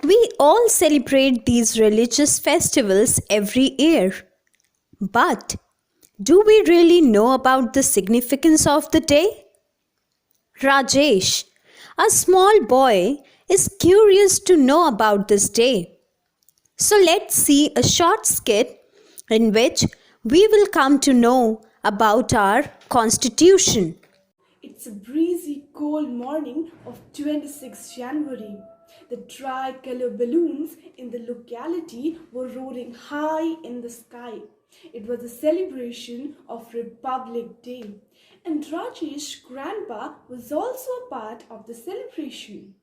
We all celebrate these religious festivals every year. But do we really know about the significance of the day? Rajesh, a small boy, is curious to know about this day. So let's see a short skit in which we will come to know about our constitution. It's a breezy, cold morning of 26 January. The tricolor balloons in the locality were roaring high in the sky. It was a celebration of Republic Day, and Rajesh's grandpa was also a part of the celebration.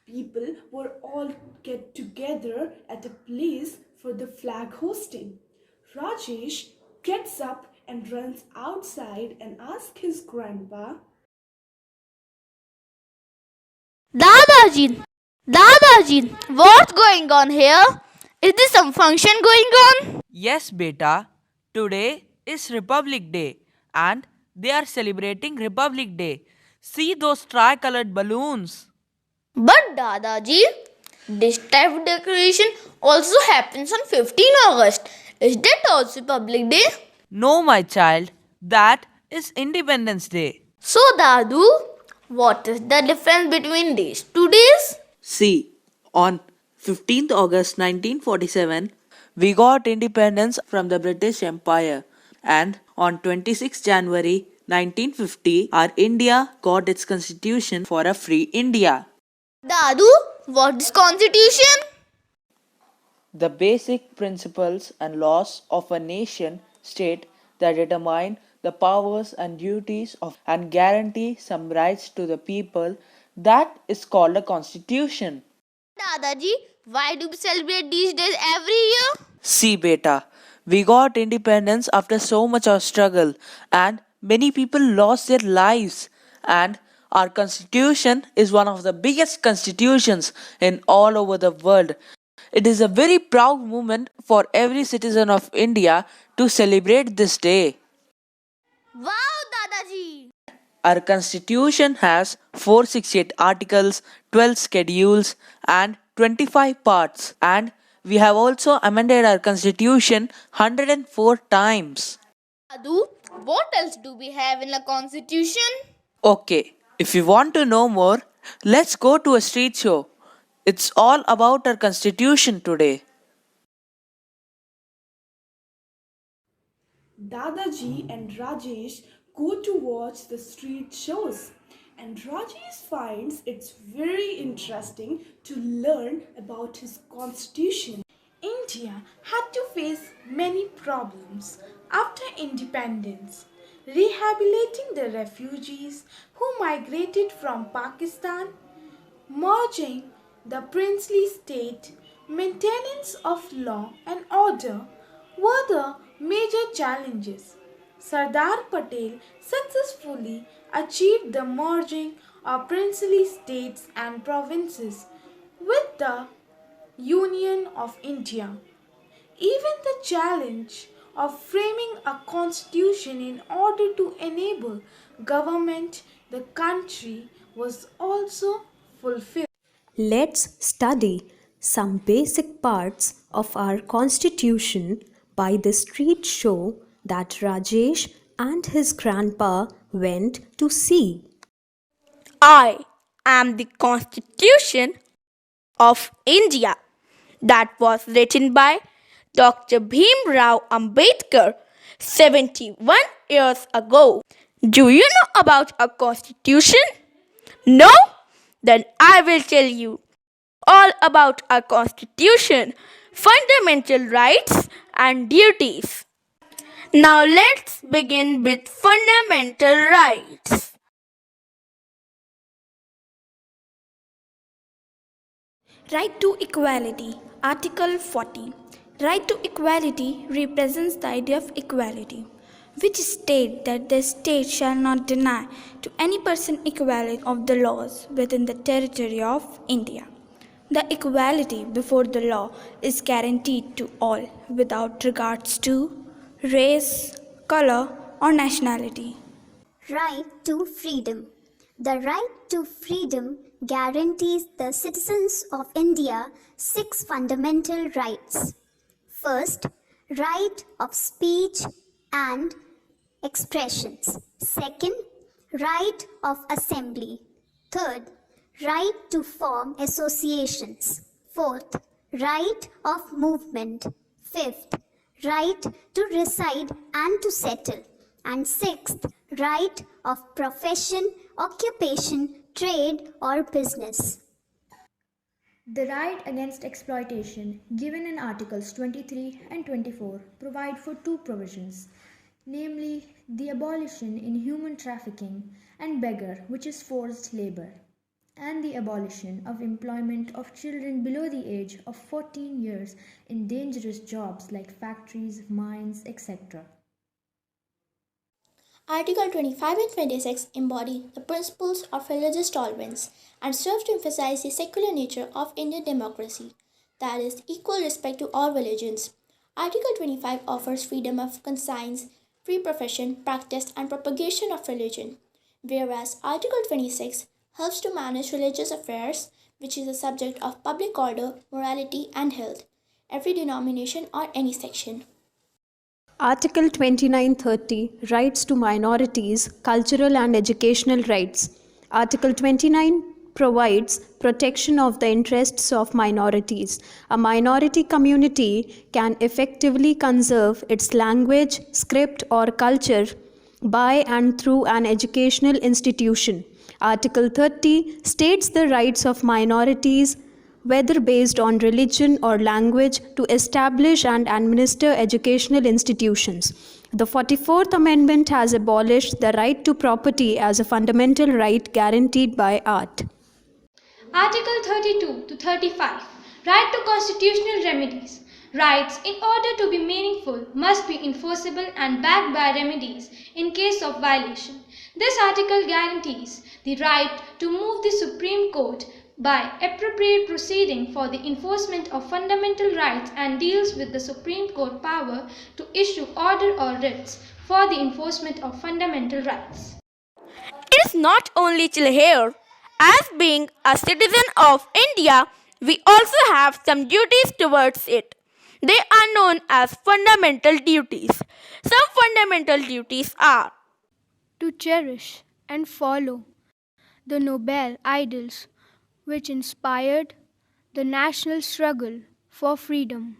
People were all get together at a place for the flag hosting. Rajesh gets up and runs outside and asks his grandpa, Dadaji, Dadaji, what's going on here? Is there some function going on? Yes, beta. Today is Republic Day and they are celebrating Republic Day. See those tricolored balloons. But Dadaji, this type of decoration also happens on 15 August. Is that also Public Day? No, my child, that is Independence Day. So Dadu, what is the difference between these 2 days? See, on 15th August 1947, We got independence from the British Empire, and on 26 January 1950, our India got its constitution for a free India. Dadu, what is constitution? The basic principles and laws of a nation state that determine the powers and duties of and guarantee some rights to the people. That is called a constitution. Dadaji, why do we celebrate these days every year? See, beta, we got independence after so much of struggle, and many people lost their lives. And our constitution is one of the biggest constitutions in all over the world. It is a very proud moment for every citizen of India to celebrate this day. Wow, Dadaji! Our constitution has 468 articles, 12 schedules, and 25 parts, and we have also amended our constitution 104 times. Dadu, what else do we have in the constitution? Okay, if you want to know more, let's go to a street show. It's all about our constitution today. Dadaji and Rajesh go to watch the street shows, and Rajesh finds it's very interesting to learn about his constitution. India had to face many problems after independence, rehabilitating the refugees who migrated from Pakistan, merging the princely state, maintenance of law and order were the major challenges. Sardar Patel successfully achieved the merging of princely states and provinces with the Union of India. Even the challenge of framing a constitution in order to enable government the country was also fulfilled. Let's study some basic parts of our constitution by the street show that Rajesh and his grandpa went to see. I am the Constitution of India that was written by Dr. Bhim Rao Ambedkar 71 years ago. Do you know about a constitution? No? Then I will tell you all about our constitution, fundamental rights and duties. Now let's begin with fundamental rights. Right to equality. Article 40. Right to equality represents the idea of equality, which states that the state shall not deny to any person equality of the laws within the territory of India. The equality before the law is guaranteed to all without regards to race, color, or nationality. Right to freedom. The right to freedom guarantees the citizens of India six fundamental rights. First, right of speech and expressions. Second, right of assembly. Third, right to form associations. Fourth, right of movement. Fifth, right to reside and to settle. And sixth, right of profession, occupation, trade, or business. The right against exploitation, given in Articles 23 and 24, provide for two provisions, namely the abolition in human trafficking and beggar, which is forced labor, and the abolition of employment of children below the age of 14 years in dangerous jobs like factories, mines, etc. Article 25 and 26 embody the principles of religious tolerance and serve to emphasize the secular nature of Indian democracy, that is, equal respect to all religions. Article 25 offers freedom of conscience, free profession, practice, and propagation of religion, whereas Article 26 helps to manage religious affairs, which is a subject of public order, morality, and health, every denomination or any section. Article 2930 Rights to minorities, cultural and educational rights. Article 29 provides protection of the interests of minorities. A minority community can effectively conserve its language, script, or culture by and through an educational institution. Article 30 states the rights of minorities, whether based on religion or language, to establish and administer educational institutions. The 44th Amendment has abolished the right to property as a fundamental right guaranteed by art. Article 32 to 35. Right to constitutional remedies. Rights, in order to be meaningful, must be enforceable and backed by remedies in case of violation. This article guarantees the right to move the Supreme Court by appropriate proceeding for the enforcement of fundamental rights and deals with the Supreme Court power to issue order or writs for the enforcement of fundamental rights. It is not only till here. As being a citizen of India, we also have some duties towards it. They are known as fundamental duties. Some fundamental duties are To cherish and follow the noble ideals which inspired the national struggle for freedom,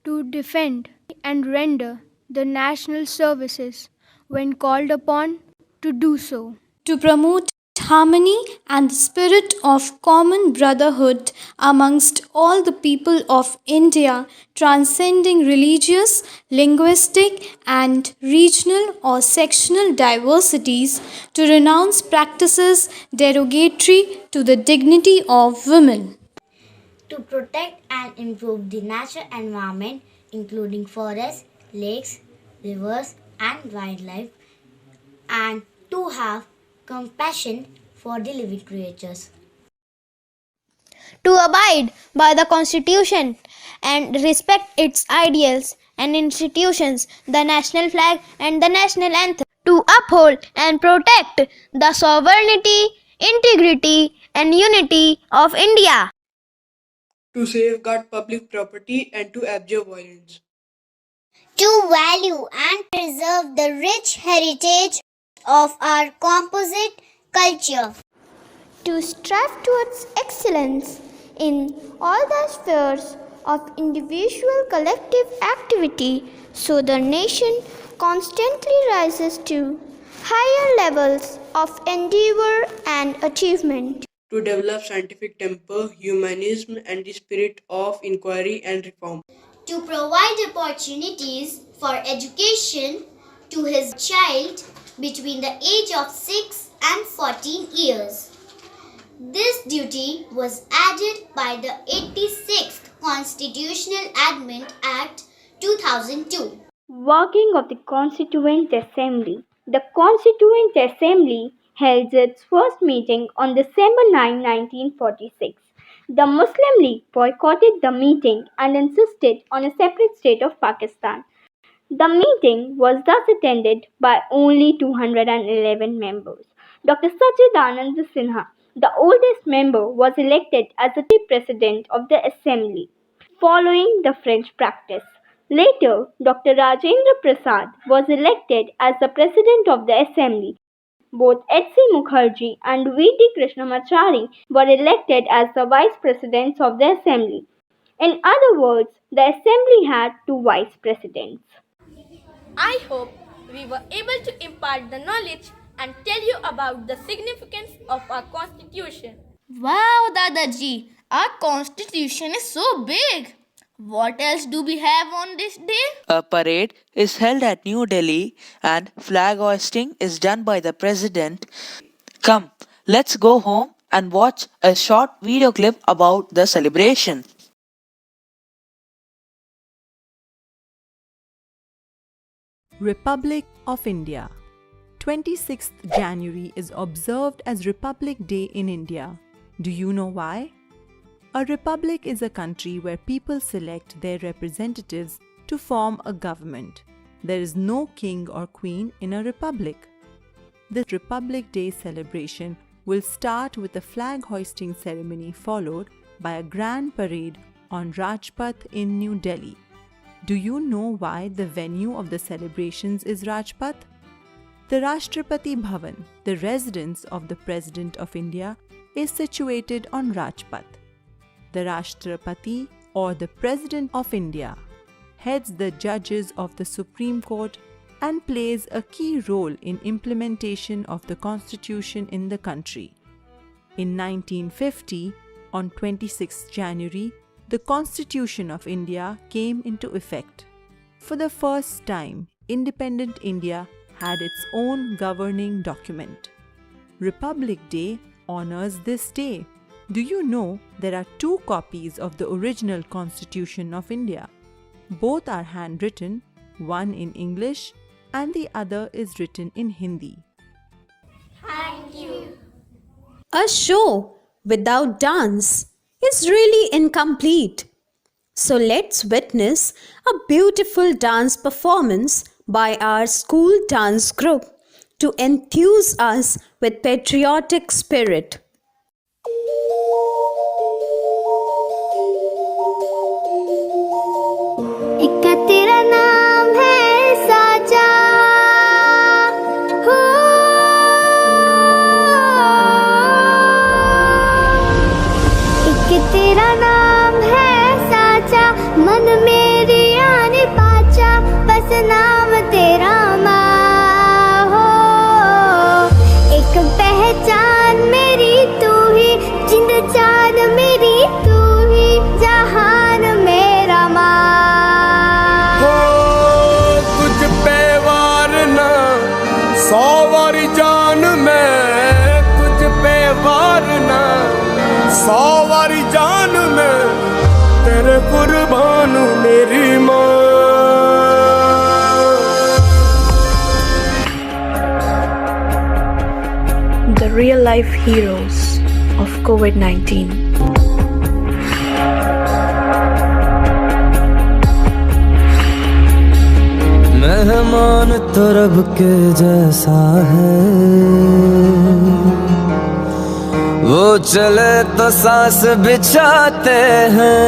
to defend and render the national services when called upon to do so, to promote harmony and the spirit of common brotherhood amongst all the people of India, transcending religious, linguistic, and regional or sectional diversities, to renounce practices derogatory to the dignity of women. To protect and improve the natural environment, including forests, lakes, rivers, and wildlife, and to have compassion for the living creatures. to abide by the Constitution and respect its ideals and institutions, the national flag and the national anthem, to uphold and protect the sovereignty, integrity, and unity of India, to safeguard public property and to abjure violence, To value and preserve the rich heritage of our composite culture. To strive towards excellence in all the spheres of individual collective activity so the nation constantly rises to higher levels of endeavor and achievement. to develop scientific temper, humanism, and the spirit of inquiry and reform, To provide opportunities for education to his child between the age of 6 and 14 years. This duty was added by the 86th Constitutional Amendment Act 2002. Working of the Constituent Assembly. The Constituent Assembly held its first meeting on December 9, 1946. The Muslim League boycotted the meeting and insisted on a separate state of Pakistan. The meeting was thus attended by only 211 members. Dr. Sachidanand Sinha, The oldest member was elected as the president of the assembly, following the French practice. Later, Dr. Rajendra Prasad was elected as the president of the assembly. Both H.C. Mukherjee and V.T. Krishnamachari were elected as the vice presidents of the assembly. In other words, the assembly had two vice presidents. I hope we were able to impart the knowledge and tell you about the significance of our constitution. Wow, Dadaji, our constitution is so big. What else do we have on this day? A parade is held at New Delhi and flag hoisting is done by the president. Come, let's go home and watch a short video clip about the celebration. Republic of India. 26th January is observed as Republic Day in India. Do you know why? A republic is a country where people select their representatives to form a government. There is no king or queen in a republic. The Republic Day celebration will start with a flag hoisting ceremony followed by a grand parade on Rajpath in New Delhi. Do you know why the venue of the celebrations is Rajpath? The Rashtrapati Bhavan, the residence of the President of India, is situated on Rajpath. The Rashtrapati, or the President of India, heads the judges of the Supreme Court and plays a key role in implementation of the Constitution in the country. In 1950, on 26 January, the Constitution of India came into effect. For the first time, independent India had its own governing document. Republic Day honors this day. Do you know there are two copies of the original Constitution of India? Both are handwritten, one in English and the other is written in Hindi. Thank you. A show without dance is really incomplete. So let's witness a beautiful dance performance by our school dance group to enthuse us with patriotic spirit. एक तेरा नाम है साजा हो एक तेरा नाम है साजा मन मेरी आने पाचा बस नाम तेरा माँ हो एक पहचान मेरी तू ही जिंद जान मेरी तू ही जहान मेरा माँ तुझ पे वारना 100 वारी जान मैं तुझ पे वारना 100 वारी जान मैं तेरे कुर्बान मेरी माँ The real life heroes of COVID-19. मेहमान तो रब के जैसा है वो चले तो सांस बिछाते हैं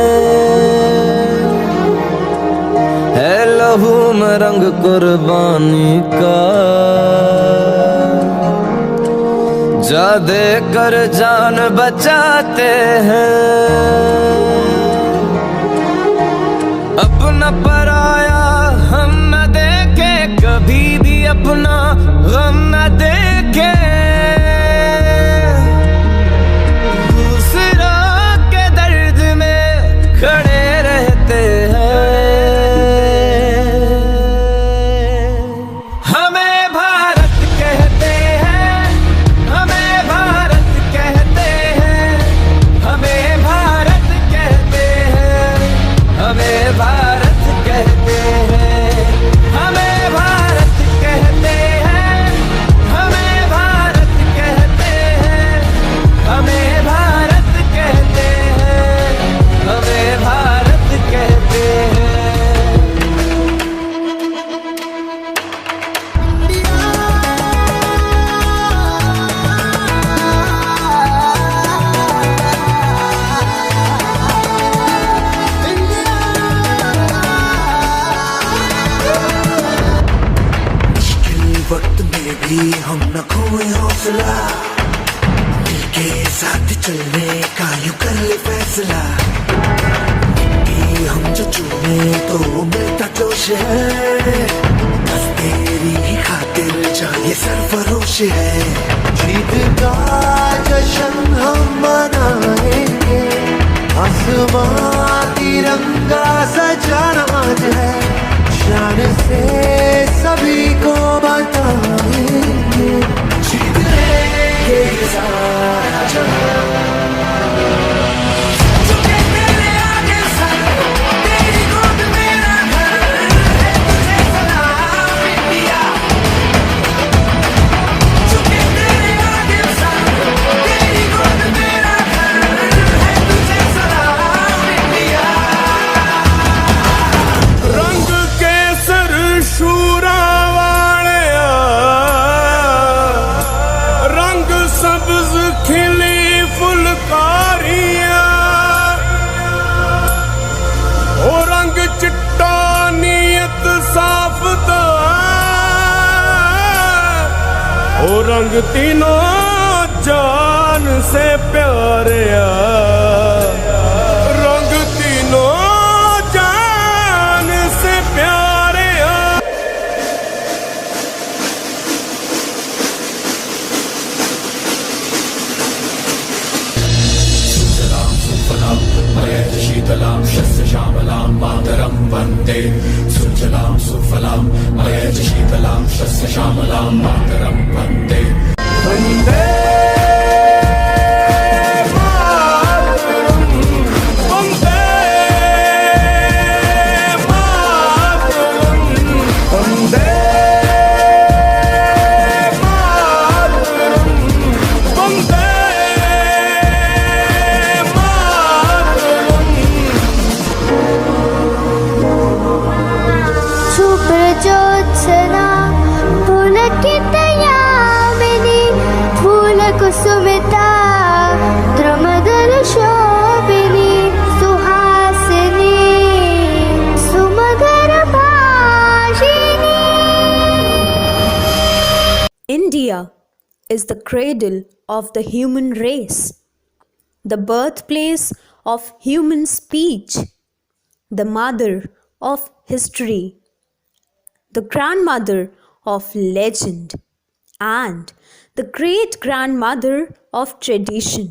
है लहू में रंग कुर्बानी का जा दे कर जान बचाते हैं अपना पराया हम न देखे कभी भी अपना गम न देखे दूसरा के दर्द में खड़े रहते हैं हमें भारत कहते हैं हमें भारत कहते हैं हमें भारत कहते हैं हमें भारत कहते हैं हमें भारत कहते हैं हमें भारत कहते हैं हमें भारत कहते हैं हमें भारत कहते हैं कभी हम न खोए हौसला, मिलके साथ चलने का यूं कर ले फैसला। मिट्टी हम जो चूमे तो मिलता जोश है, बस तेरी ही खातिर जाए सरफरोश है। जीत का जश्न हम मनाएंगे, आसमां तिरंगा सजाना आज है, शान से सभी को बताएंगे, जीत लेंगे ये सारा जहां। रंग केसर शूरा वालिया, रंग सब्ज खिली फुलकारियां, ओ रंग चिट्टा नीयत साफ दा, ओ रंग तीनों जान से प्यारिया, रंग तीनों जान से प्यारिया। सुजलां सुफलां मलयजशीतलां शस्यश्यामलां मातरं वन्दे। सुजलां सुफलां मलयजशीतलां शस्यश्यामलां मातरं वन्दे। वन्दे सुप्रजोत्सना पुलकितयामिनी फूलकुसुमिता द्रुमदलशोभिनी Suhasini सुमधुरभाषिणी। India is the cradle of the human race, the birthplace of human speech, the mother of history, the grandmother of legend, and the great grandmother of tradition.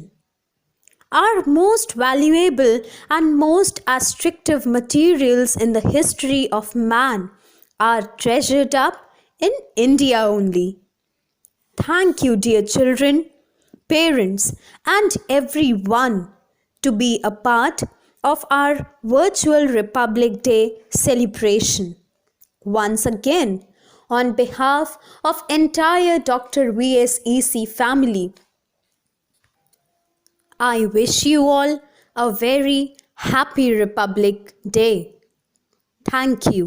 Our most valuable and most attractive materials in the history of man are treasured up in India only. Thank you, dear children, parents, and everyone to be a part of our virtual Republic Day celebration. Once again, on behalf of entire Dr. VSEC family, I wish you all a very happy Republic Day. Thank you.